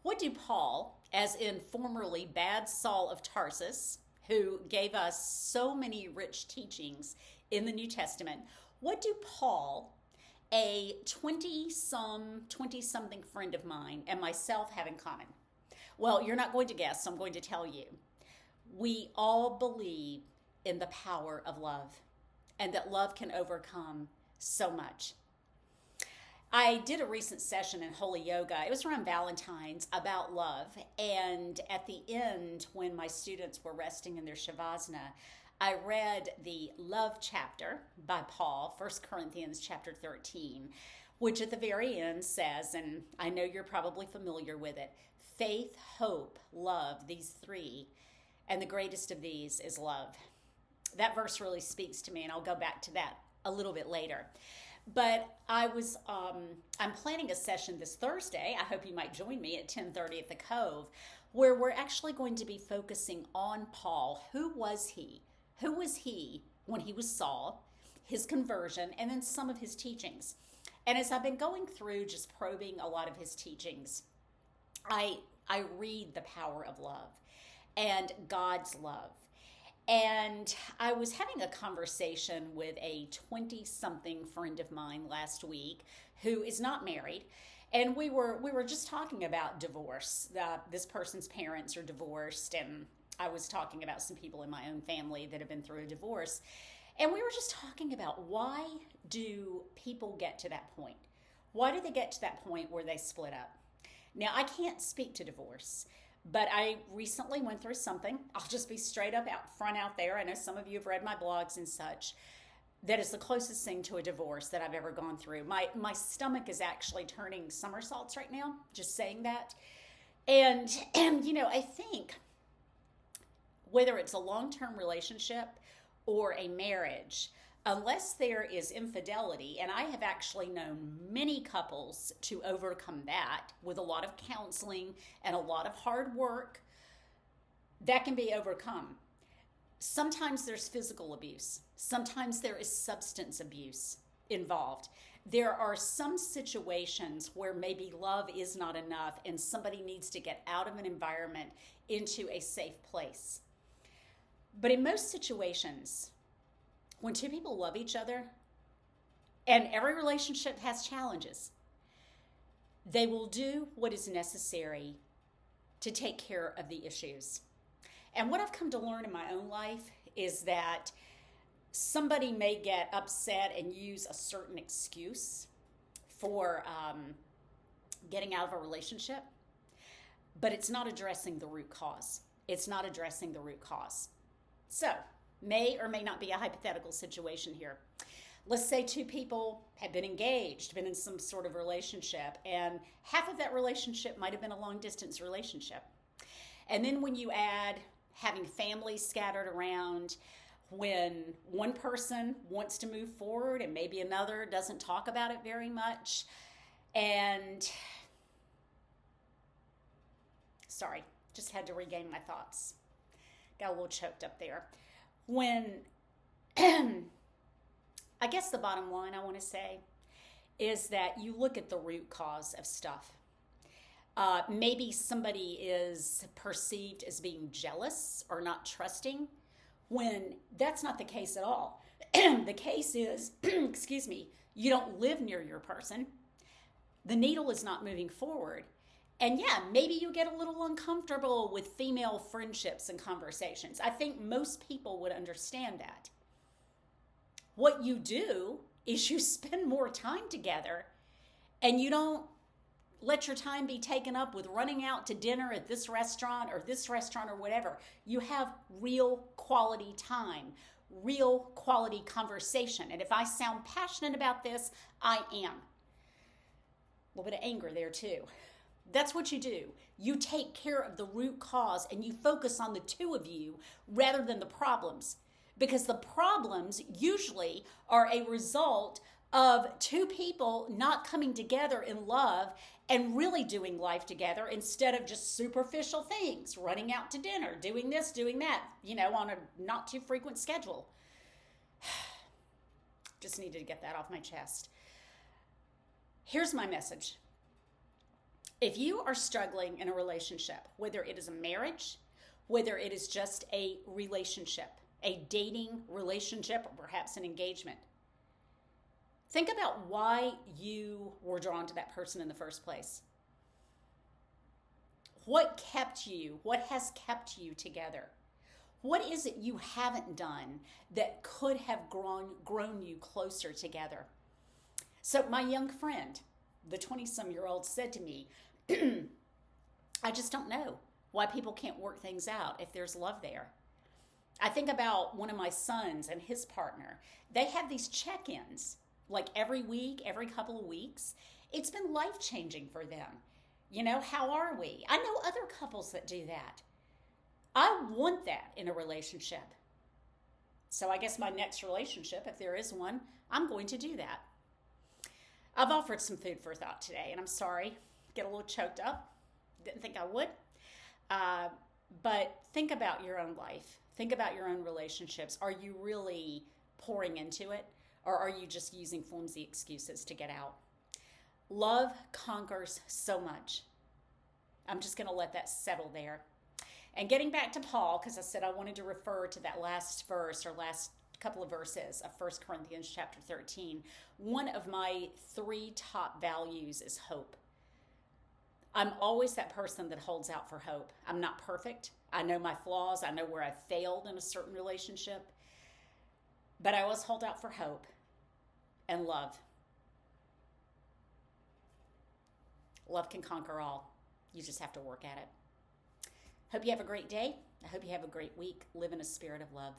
What do Paul, as in formerly bad Saul of Tarsus, who gave us so many rich teachings in the New Testament, what do Paul, a 20 something friend of mine, and myself have in common? Well, you're not going to guess, so I'm going to tell you. We all believe in the power of love and that love can overcome so much. I did a recent session in Holy Yoga. It was around Valentine's about love. And at the end, when my students were resting in their Shavasana, I read the love chapter by Paul, 1 Corinthians chapter 13, which at the very end says, and I know you're probably familiar with it, faith, hope, love, these three, and the greatest of these is love. That verse really speaks to me, and I'll go back to that a little bit later. But I'm planning a session this Thursday. I hope you might join me at 10:30 at the Cove, where we're actually going to be focusing on Paul. Who was he? Who was he when he was Saul, his conversion, and then some of his teachings. And as I've been going through just probing a lot of his teachings, I read the power of love and God's love. And I was having a conversation with a 20-something friend of mine last week who is not married. And we were just talking about divorce. This person's parents are divorced, and I was talking about some people in my own family that have been through a divorce. And we were just talking about, why do people get to that point? Why do they get to that point where they split up? Now, I can't speak to divorce, but I recently went through something. I'll just be straight up out front out there. I know some of you have read my blogs and such. That is the closest thing to a divorce that I've ever gone through. My stomach is actually turning somersaults right now, just saying that. And I think whether it's a long-term relationship or a marriage, unless there is infidelity, and I have actually known many couples to overcome that with a lot of counseling and a lot of hard work, that can be overcome. Sometimes there's physical abuse. Sometimes there is substance abuse involved. There are some situations where maybe love is not enough and somebody needs to get out of an environment into a safe place. But in most situations, when two people love each other, and every relationship has challenges, they will do what is necessary to take care of the issues. And what I've come to learn in my own life is that somebody may get upset and use a certain excuse for getting out of a relationship, but it's not addressing the root cause. It's not addressing the root cause. So, may or may not be a hypothetical situation here. Let's say two people have been engaged, been in some sort of relationship, and half of that relationship might have been a long-distance relationship. And then when you add having families scattered around, when one person wants to move forward and maybe another doesn't talk about it very much, and sorry, just had to regain my thoughts. Got a little choked up there. When, I guess the bottom line I want to say is that you look at the root cause of stuff. Maybe somebody is perceived as being jealous or not trusting, when that's not the case at all. The case is, excuse me, you don't live near your person. The needle is not moving forward. And yeah, maybe you get a little uncomfortable with female friendships and conversations. I think most people would understand that. What you do is you spend more time together, and you don't let your time be taken up with running out to dinner at this restaurant or whatever. You have real quality time, real quality conversation. And if I sound passionate about this, I am. A little bit of anger there too. That's what you do. You take care of the root cause and you focus on the two of you rather than the problems. Because the problems usually are a result of two people not coming together in love and really doing life together instead of just superficial things, running out to dinner, doing this, doing that, on a not too frequent schedule. Just needed to get that off my chest. Here's my message. If you are struggling in a relationship, whether it is a marriage, whether it is just a relationship, a dating relationship, or perhaps an engagement, think about why you were drawn to that person in the first place. What has kept you together? What is it you haven't done that could have grown you closer together? So my young friend, the 20-some-year-old, said to me, I just don't know why people can't work things out if there's love there. I think about one of my sons and his partner. They have these check-ins like every week, every couple of weeks. It's been life-changing for them. How are we? I know other couples that do that. I want that in a relationship. So I guess my next relationship, if there is one, I'm going to do that. I've offered some food for thought today, and I'm sorry, get a little choked up. Didn't think I would. But think about your own life. Think about your own relationships. Are you really pouring into it, or are you just using flimsy excuses to get out? Love conquers so much. I'm just going to let that settle there. And getting back to Paul, because I said I wanted to refer to that last verse or last couple of verses of 1 Corinthians chapter 13. One of my 3 top values is hope. I'm always that person that holds out for hope. I'm not perfect. I know my flaws. I know where I've failed in a certain relationship. But I always hold out for hope and love. Love can conquer all. You just have to work at it. Hope you have a great day. I hope you have a great week. Live in a spirit of love.